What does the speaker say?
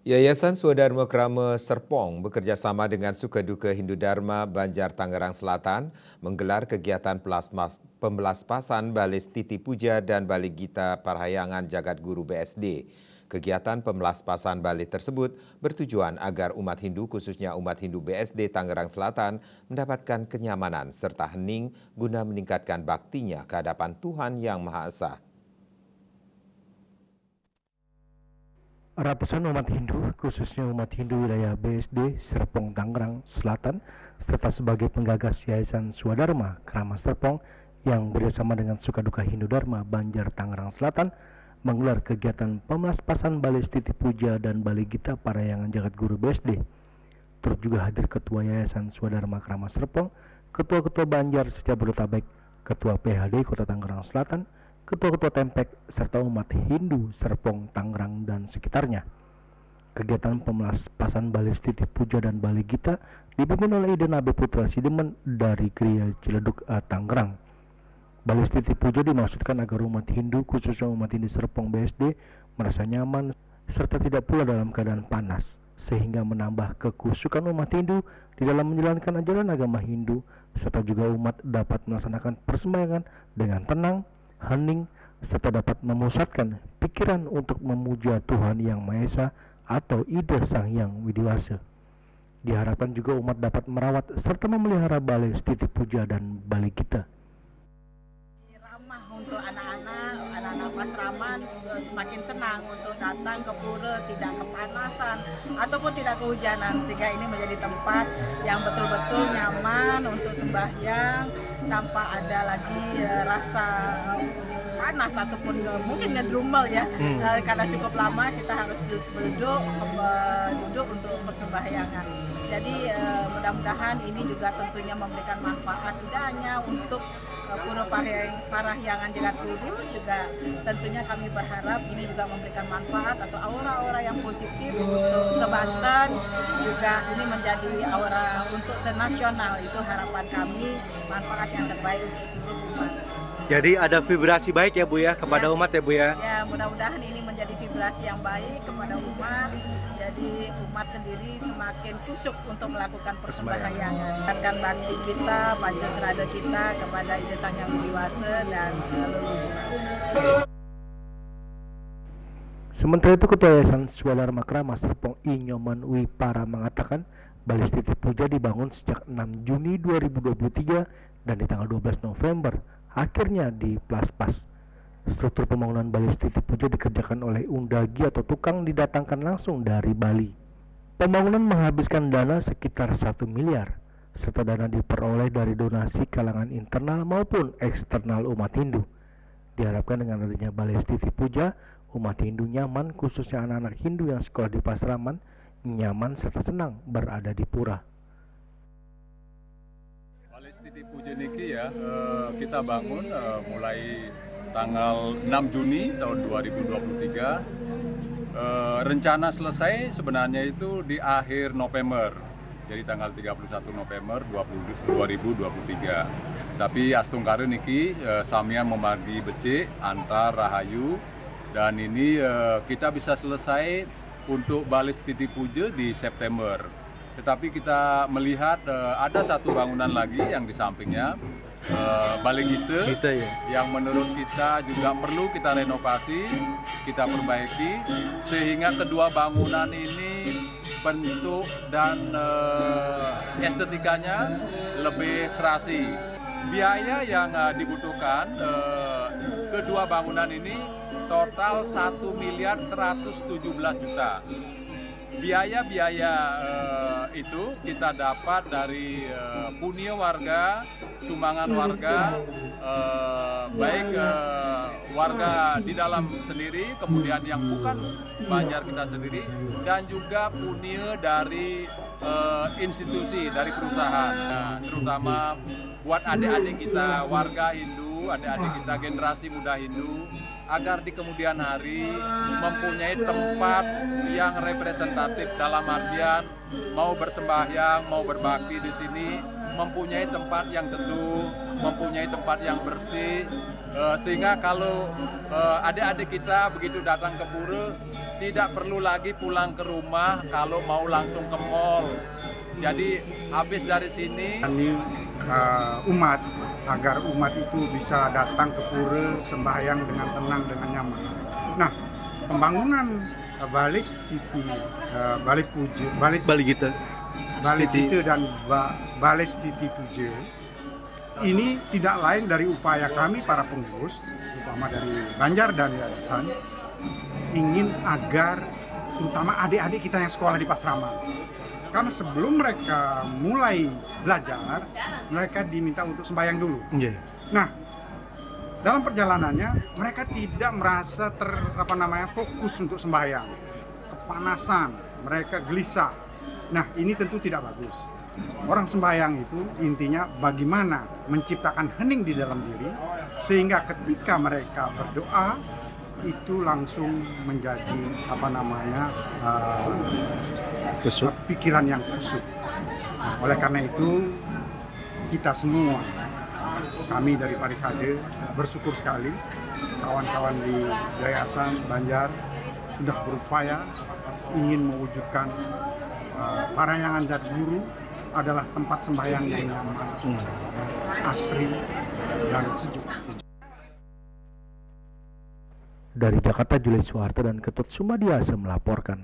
Yayasan Swadharma Krama Serpong bekerja sama dengan Sukaduka Hindu Dharma Banjar Tangerang Selatan menggelar kegiatan pembelaspasan Balis Titi Puja dan Bali Gita Parahyangan Jagat Guru BSD. Kegiatan pembelaspasan Bali tersebut bertujuan agar umat Hindu khususnya umat Hindu BSD Tangerang Selatan mendapatkan kenyamanan serta hening guna meningkatkan baktinya ke hadapan Tuhan Yang Maha Esa. Ratusan umat Hindu, khususnya umat Hindu wilayah BSD Serpong Tangerang Selatan, serta sebagai penggagas Yayasan Swadharma Krama Serpong yang bekerjasama dengan Sukaduka Hindu Dharma Banjar Tangerang Selatan, menggelar kegiatan pembelaspasan Balis Titi Puja dan Bali Gita Parahyangan Jagat Guru BSD. Turut juga hadir Ketua Yayasan Swadharma Krama Serpong, Ketua-Ketua Banjar Sejabodetabek, Ketua PHD Kota Tangerang Selatan, Ketua-Ketua Tempek, serta umat Hindu Serpong, Tangerang, dan sekitarnya. Kegiatan pembelaspasan Balis Titi Puja dan Bali Gita dipimpin oleh Ida Nabi Putra Sidemen dari Kriya Ciledug, Tangerang. Balis Titi Puja dimaksudkan agar umat Hindu, khususnya umat Hindu Serpong BSD, merasa nyaman serta tidak pula dalam keadaan panas, sehingga menambah kekusukan umat Hindu di dalam menjalankan ajaran agama Hindu, serta juga umat dapat melaksanakan persembahyangan dengan tenang, hening, serta dapat memusatkan pikiran untuk memuja Tuhan Yang Maha Esa atau Ida Sang Hyang Widiwasa. Diharapkan juga umat dapat merawat serta memelihara Balis Titi Puja dan Bali Gita. Ramah untuk anak-anak Pasraman semakin senang untuk datang ke pura, tidak kepanasan ataupun tidak kehujanan, sehingga ini menjadi tempat yang betul-betul nyaman untuk sembahyang tanpa ada lagi rasa panas ataupun mungkin ngedrumel ya. Karena cukup lama kita harus duduk untuk persembahyangan. Jadi mudah-mudahan ini juga tentunya memberikan manfaat tidak hanya untuk Pura Parahyangan Jagat Guru, juga tentunya kami berharap ini juga memberikan manfaat atau aura-aura yang positif untuk sebanten, juga ini menjadi aura untuk senasional. Itu harapan kami, manfaat yang terbaik untuk seluruh umat. Jadi ada vibrasi baik ya Bu ya kepada umat ya Bu ya? Ya, mudah-mudahan ini menjadi vibrasi yang baik kepada umat. Jadi umat sendiri semakin kusuk untuk melakukan persembahyangan. Akan bakti kita, Pancasila kita kepada Ida Sang Hyang Widiwasa dan leluhur. Sementara itu Ketua Yayasan Swadharma Krama Serpong I Nyoman Wipara mengatakan Balis Titi Puja dibangun sejak 6 Juni 2023 dan di tanggal 12 November akhirnya diplaspas. Struktur pembangunan Balis Titi Puja dikerjakan oleh undagi atau tukang didatangkan langsung dari Bali. Pembangunan menghabiskan dana sekitar 1 miliar, serta dana diperoleh dari donasi kalangan internal maupun eksternal umat Hindu. Diharapkan dengan adanya Balis Titi Puja, umat Hindu nyaman, khususnya anak-anak Hindu yang sekolah di Pasraman, nyaman serta senang berada di pura. Balis Titi Puja niki ya kita bangun mulai tanggal 6 Juni tahun 2023. Rencana selesai sebenarnya itu di akhir November, jadi tanggal 31 November 2023. Tapi astungkare niki samian membagi becik antar Rahayu, dan ini kita bisa selesai untuk Balis Titi Puja di September. Tetapi kita melihat ada satu bangunan lagi yang di sampingnya, Bali Gita ya, yang menurut kita juga perlu kita renovasi, kita perbaiki, sehingga kedua bangunan ini bentuk dan estetikanya lebih serasi. Biaya yang dibutuhkan kedua bangunan ini total 1.117 juta. Biaya-biaya itu kita dapat dari punya warga, sumbangan warga, baik warga di dalam sendiri, kemudian yang bukan Banjar kita sendiri, dan juga punya dari institusi, dari perusahaan. Nah, terutama buat adik-adik kita warga Hindu, adik-adik kita generasi muda Hindu, agar di kemudian hari mempunyai tempat yang representatif dalam artian mau bersembahyang, mau berbakti di sini, mempunyai tempat yang teduh, mempunyai tempat yang bersih, sehingga kalau adik-adik kita begitu datang ke pura tidak perlu lagi pulang ke rumah kalau mau langsung ke mall. Jadi habis dari sini umat, agar umat itu bisa datang ke pura sembahyang dengan tenang, dengan nyaman. Nah, pembangunan Balai Gita dan Balai Stiti Puja ini tidak lain dari upaya kami para pengurus, terutama dari Banjar dan Yayasan, ingin agar terutama adik-adik kita yang sekolah di Pasraman, karena sebelum mereka mulai belajar, mereka diminta untuk sembahyang dulu. Nah, dalam perjalanannya mereka tidak merasa fokus untuk sembahyang, kepanasan, mereka gelisah. Nah, ini tentu tidak bagus. Orang sembahyang itu intinya bagaimana menciptakan hening di dalam diri, sehingga ketika mereka berdoa itu langsung menjadi pikiran yang kusuk. Oleh karena itu kita semua, kami dari Parisade bersyukur sekali kawan-kawan di Yayasan Banjar sudah berupaya ingin mewujudkan Parahyangan Jatguru adalah tempat sembahyang yang nyaman, asri dan sejuk. Dari Jakarta, Julius Soeharto dan Ketut Sumadiasa melaporkan.